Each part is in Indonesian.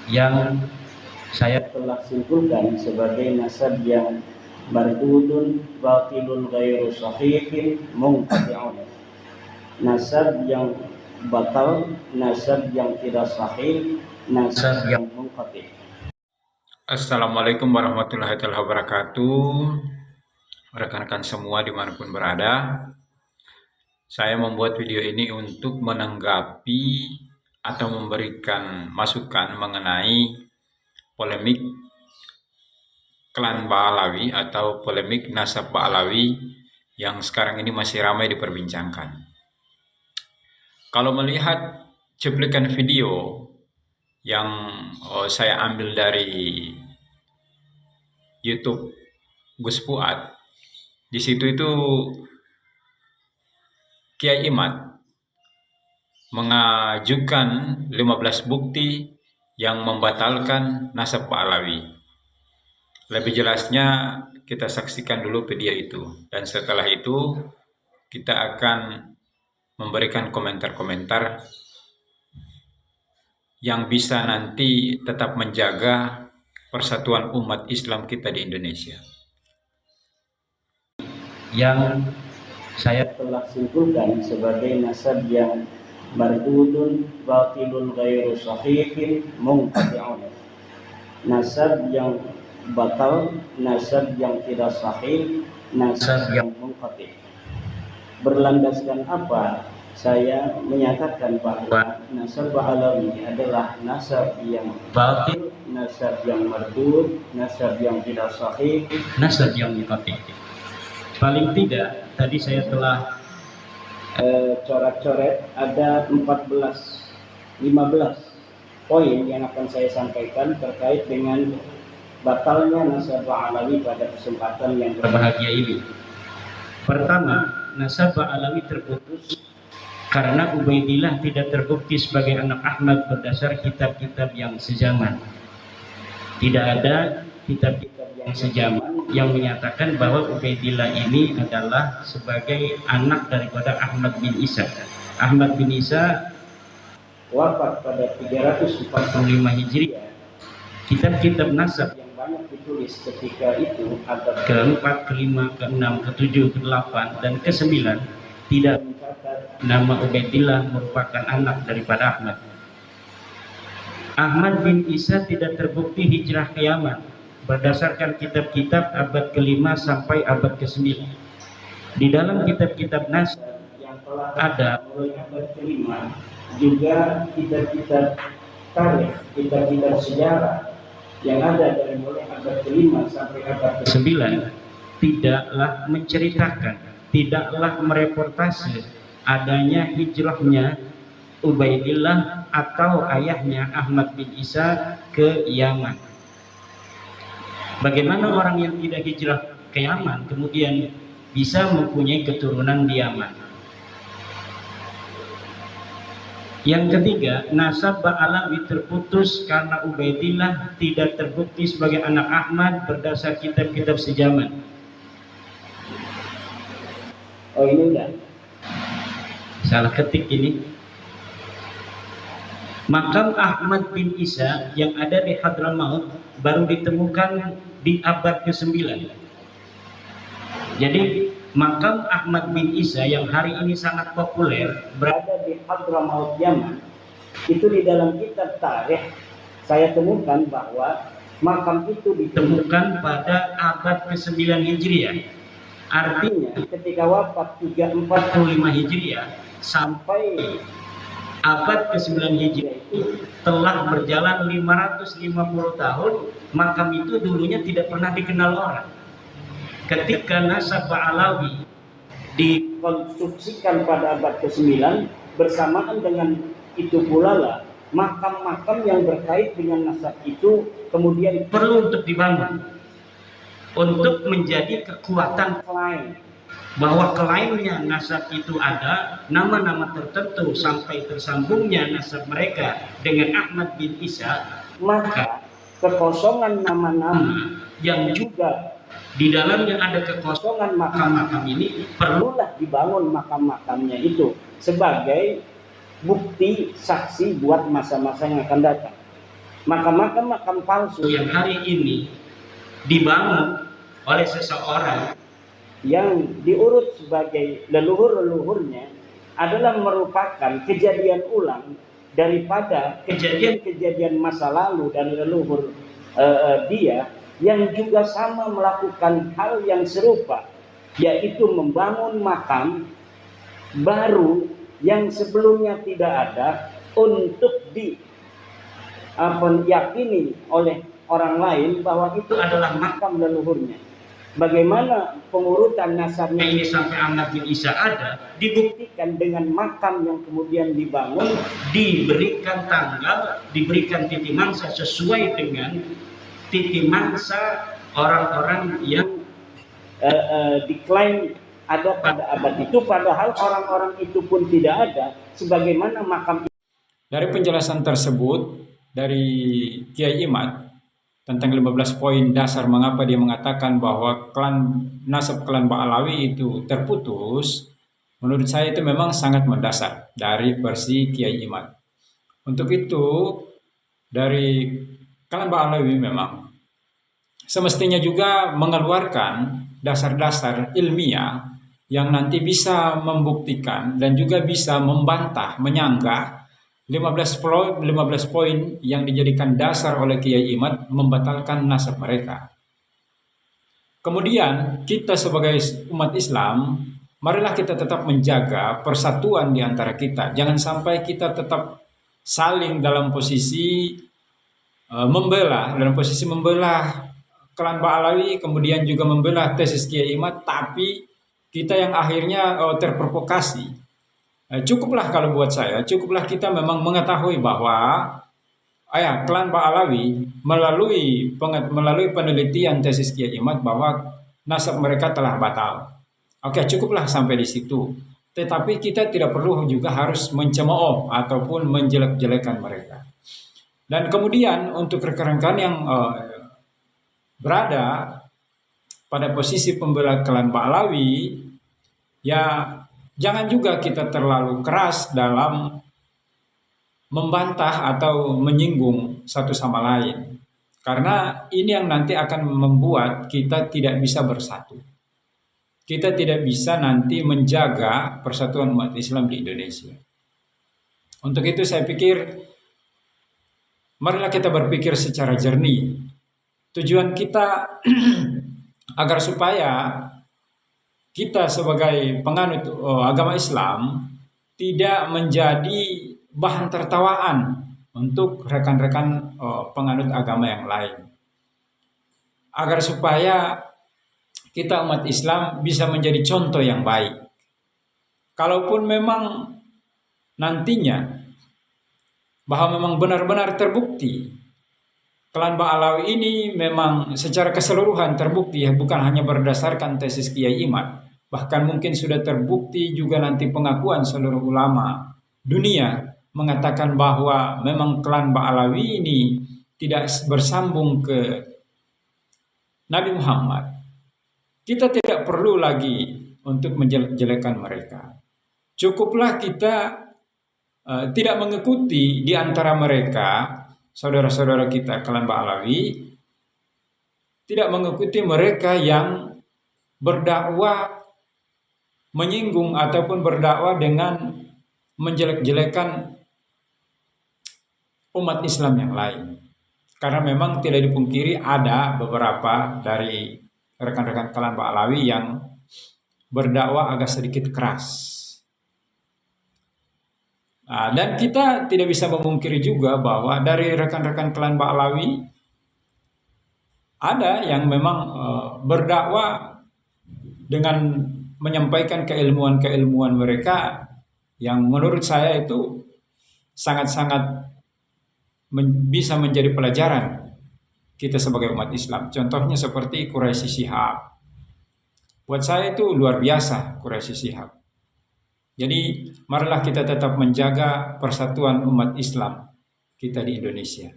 yang saya telah simpulkan sebagai nasab yang mardudun batilun ghairu sahihin munqati'un. Nasab yang batal, nasab yang tidak sahih, nasab yang munqati'. Assalamualaikum warahmatullahi wabarakatuh. Rekan-rekan semua dimanapun berada, saya membuat video ini untuk menanggapi atau memberikan masukan mengenai polemik klan Ba'alawi atau polemik nasab Ba'alawi yang sekarang ini masih ramai diperbincangkan. Kalau melihat cuplikan video yang saya ambil dari YouTube Gus Fuad, di situ itu Kiai Imad mengajukan 15 bukti yang membatalkan nasab Ba'alawi. Lebih jelasnya kita saksikan dulu video itu, dan setelah itu kita akan memberikan komentar-komentar yang bisa nanti tetap menjaga persatuan umat Islam kita di Indonesia. Yang saya telah simpulkan sebagai nasab yang mardudun batilun ghairu sahihin munqati'un. Nasab yang batal, nasab yang tidak sahih, nasab yang munqati'. Berlandaskan apa saya menyatakan bahwa nasab Ba'alawi adalah nasab yang batil, nasab yang mardud, nasab yang tidak sahih, nasab yang munqati'. Paling tidak tadi saya telah coret-coret ada 15 poin yang akan saya sampaikan terkait dengan batalnya nasab Ba'alawi pada kesempatan yang berbahagia ini. Pertama, nasab Ba'alawi terputus karena Ubaidillah tidak terbukti sebagai anak Ahmad berdasar kitab-kitab yang sezaman. Tidak ada kitab-kitab yang sezaman yang menyatakan bahwa Ubaidillah ini adalah sebagai anak daripada Ahmad bin Isa. Ahmad bin Isa wafat pada 345 Hijriah. Kitab-kitab nasab yang banyak ditulis ketika itu abad ke-4, ke-5, ke-6, ke-7, ke-8 dan ke-9 tidak mencatat nama Ubaidillah merupakan anak daripada Ahmad. Ahmad bin Isa tidak terbukti hijrah ke Yaman berdasarkan kitab-kitab abad ke-5 sampai abad ke-9. Di dalam kitab-kitab nasab yang telah ada mulai abad ke-5 juga kitab-kitab tarikh, kitab-kitab sejarah yang ada dari mulai abad ke-5 sampai abad ke-9 tidaklah menceritakan, tidaklah mereportase adanya hijrahnya Ubaidillah atau ayahnya Ahmad bin Isa ke Yaman. Bagaimana orang yang tidak hijrah ke Yaman kemudian bisa mempunyai keturunan di Yaman? Yang ketiga, nasab Ba'alawi terputus karena Ubaidillah tidak terbukti sebagai anak Ahmad berdasar kitab-kitab sejaman. Oh, ini udah salah ketik ini. Makam Ahmad bin Isa yang ada di Hadramaut baru ditemukan di abad ke-9. Jadi makam Ahmad bin Isa yang hari ini sangat populer berada di Hadramaut Yaman, itu di dalam kitab tarikh saya temukan bahwa makam itu ditemukan pada abad ke-9 Hijriah. Artinya ketika wafat 345 Hijriah sampai abad ke-9 Hijriah itu telah berjalan 550 tahun, makam itu dulunya tidak pernah dikenal orang. Ketika nasab Ba'alawi dikonstruksikan pada abad ke-9, bersamaan dengan itu pula lah makam-makam yang berkait dengan nasab itu kemudian perlu untuk dibangun untuk menjadi kekuatan klaim bahwa klaimnya nasab itu ada nama-nama tertentu sampai tersambungnya nasab mereka dengan Ahmad bin Isa, maka kekosongan nama-nama yang juga di dalamnya ada kekosongan makam-makam ini perlulah dibangun makam-makamnya itu sebagai bukti saksi buat masa-masa yang akan datang. Makam palsu yang hari ini dibangun oleh seseorang yang diurut sebagai leluhur-leluhurnya adalah merupakan kejadian ulang daripada kejadian-kejadian masa lalu dari leluhur dia yang juga sama melakukan hal yang serupa, yaitu membangun makam baru yang sebelumnya tidak ada untuk diyakini oleh orang lain bahwa itu adalah makam leluhurnya. Bagaimana pengurutan nasabnya ini sampai Ahmad bin Isa ada, dibuktikan dengan makam yang kemudian dibangun, diberikan tanggal, diberikan titik mangsa sesuai dengan titik mangsa orang-orang yang diklaim ada pada abad itu, padahal orang-orang itu pun tidak ada. Sebagaimana makam. Dari penjelasan tersebut dari Kiai Imad tentang 15 poin dasar mengapa dia mengatakan bahwa nasab klan Ba'alawi itu terputus, menurut saya itu memang sangat mendasar dari versi Kiai Imad. Untuk itu dari klan Ba'alawi memang semestinya juga mengeluarkan dasar-dasar ilmiah yang nanti bisa membuktikan dan juga bisa membantah, menyanggah 15 poin yang dijadikan dasar oleh Kiai Imad membatalkan nasab mereka. Kemudian kita sebagai umat Islam, marilah kita tetap menjaga persatuan di antara kita. Jangan sampai kita tetap saling dalam posisi membelah klan Ba'alawi, kemudian juga membelah tesis Kiai Imad, tapi kita yang akhirnya terprovokasi. Cukuplah kalau buat saya, cukuplah kita memang mengetahui bahwa klan Ba'alawi melalui penelitian tesis Kiai Imad bahwa nasab mereka telah batal. Oke, cukuplah sampai di situ. Tetapi kita tidak perlu juga harus mencemooh ataupun menjelek-jelekan mereka. Dan kemudian untuk rekan-rekan yang berada pada posisi pembela klan Ba'alawi, ya jangan juga kita terlalu keras dalam membantah atau menyinggung satu sama lain. Karena ini yang nanti akan membuat kita tidak bisa bersatu. Kita tidak bisa nanti menjaga persatuan umat Islam di Indonesia. Untuk itu saya pikir, marilah kita berpikir secara jernih. Tujuan kita agar supaya kita sebagai penganut agama Islam tidak menjadi bahan tertawaan untuk rekan-rekan penganut agama yang lain. Agar supaya kita umat Islam bisa menjadi contoh yang baik. Kalaupun memang nantinya bahwa memang benar-benar terbukti klan Ba'alawi ini memang secara keseluruhan terbukti, bukan hanya berdasarkan tesis Kiai Imad, bahkan mungkin sudah terbukti juga nanti pengakuan seluruh ulama dunia mengatakan bahwa memang klan Ba'alawi ini tidak bersambung ke Nabi Muhammad. Kita tidak perlu lagi untuk menjelek-jelekan mereka. Cukuplah kita tidak mengikuti di antara mereka, saudara-saudara kita klan Ba'alawi, tidak mengikuti mereka yang berdakwah menyinggung ataupun berdakwah dengan menjelek-jelekan umat Islam yang lain. Karena memang tidak dipungkiri ada beberapa dari rekan-rekan klan Ba'alawi yang berdakwah agak sedikit keras. Dan kita tidak bisa memungkiri juga bahwa dari rekan-rekan klan Ba'alawi ada yang memang berdakwah dengan menyampaikan keilmuan-keilmuan mereka yang menurut saya itu sangat-sangat bisa menjadi pelajaran kita sebagai umat Islam. Contohnya seperti Quraisy Shihab. Buat saya itu luar biasa Quraisy Shihab. Jadi marilah kita tetap menjaga persatuan umat Islam kita di Indonesia.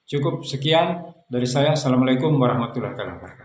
Cukup sekian dari saya. Assalamualaikum warahmatullahi wabarakatuh.